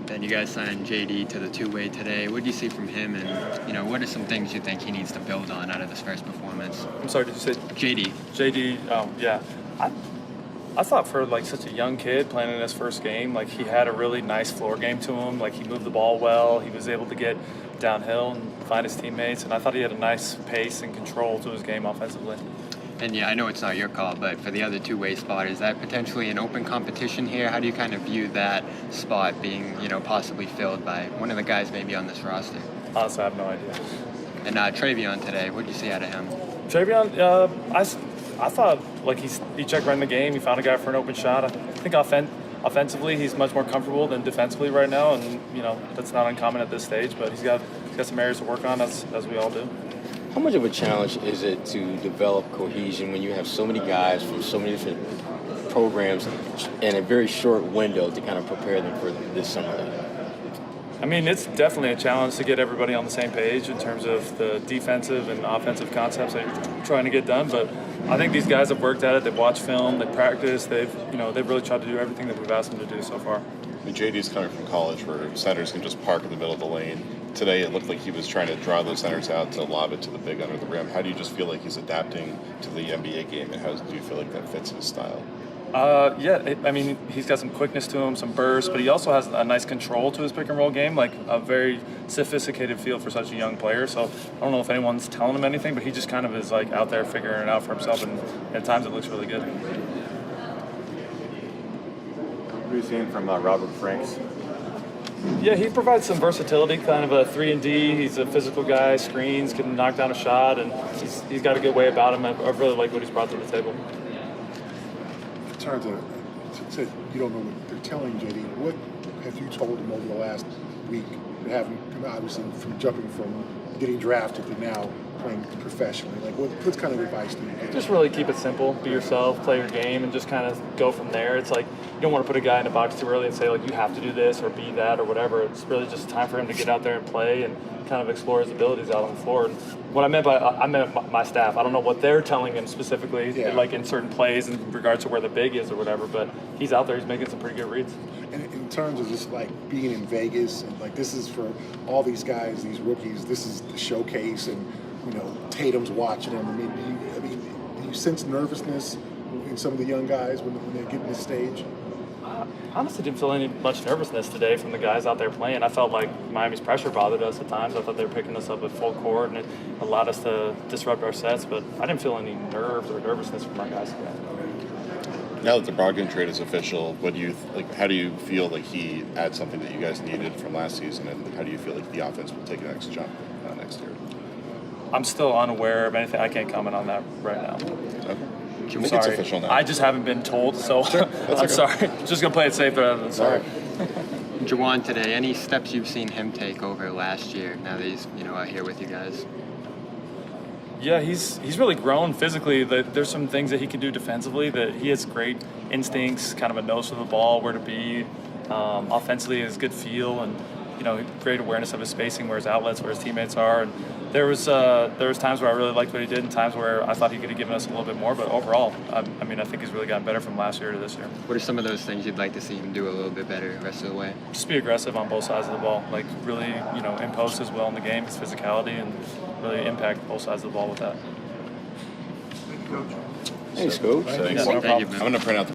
And you guys signed JD to the two-way today. What do you see from him, and what are some things you think he needs to build on out of this first performance? I'm sorry, did you say JD. JD? Yeah. I thought for like such a young kid playing in his first game, like he had a really nice floor game to him. Like he moved the ball well. He was able to get downhill and find his teammates, and I thought he had a nice pace and control to his game offensively. And yeah, I know it's not your call, but for the other two-way spot, is that potentially an open competition here? How do you kind of view that spot being, possibly filled by one of the guys maybe on this roster? Honestly, I have no idea. And Travion today, what did you see out of him? Travion, I thought like he checked right in the game. He found a guy for an open shot. I think offensively he's much more comfortable than defensively right now, and that's not uncommon at this stage. But he's got some areas to work on as we all do. How much of a challenge is it to develop cohesion when you have so many guys from so many different programs in a very short window to kind of prepare them for this summer? I mean, it's definitely a challenge to get everybody on the same page in terms of the defensive and offensive concepts that you're trying to get done. But I think these guys have worked at it. They've watched film. They practiced. They've really tried to do everything that we've asked them to do so far. JD's coming from college where centers can just park in the middle of the lane. Today it looked like he was trying to draw those centers out to lob it to the big under the rim. How do you just feel like he's adapting to the NBA game, and how do you feel like that fits his style? He's got some quickness to him, some burst, but he also has a nice control to his pick and roll game, like a very sophisticated feel for such a young player. So I don't know if anyone's telling him anything, but he just kind of is like out there figuring it out for himself, and at times it looks really good. What are you seeing from Robert Franks? Yeah, he provides some versatility, kind of a 3-and-D. He's a physical guy, screens, can knock down a shot, and he's got a good way about him. I really like what he's brought to the table. In terms of, said you don't know what they're telling JD, what have you told him over the last week, having obviously from jumping from getting drafted to now playing professionally? Like, what kind of advice do you give? Just really keep it simple. Be yourself, play your game, and just kind of go from there. It's like you don't want to put a guy in a box too early and say, like, you have to do this or be that or whatever. It's really just time for him to get out there and play and kind of explore his abilities out on the floor. And what I meant my staff. I don't know what they're telling him specifically, like in certain plays in regards to where the big is or whatever, but he's out there. He's making some pretty good reads. And in terms of just like being in Vegas, and like this is for all these guys, these rookies, this is the showcase, and Tatum's watching them. Do you sense nervousness in some of the young guys when they're getting this stage? I honestly didn't feel much nervousness today from the guys out there playing. I felt like Miami's pressure bothered us at times. I thought they were picking us up at full court, and it allowed us to disrupt our sets, but I didn't feel any nerves or nervousness from our guys today. Now that the Brogdon trade is official, how do you feel like he adds something that you guys needed from last season, and how do you feel like the offense will take the next jump next year? I'm still unaware of anything. I can't comment on that right now. Okay. I'm It's sorry. official now. I just haven't been told, so I'm sorry. Just going to play it safe rather than sorry. Juwan today, any steps you've seen him take over last year now that he's out here with you guys? Yeah, he's really grown physically. There's some things that he can do defensively that he has great instincts, kind of a nose for the ball, where to be. Offensively, he has good feel and great awareness of his spacing, where his outlets, where his teammates are. And there was times where I really liked what he did, and times where I thought he could have given us a little bit more. But overall, I think he's really gotten better from last year to this year. What are some of those things you'd like to see him do a little bit better the rest of the way? Just be aggressive on both sides of the ball, like really impose his will in the game, his physicality, and really impact both sides of the ball with that. Thanks, Coach. Thanks. Yeah, no problem. I'm going to print out the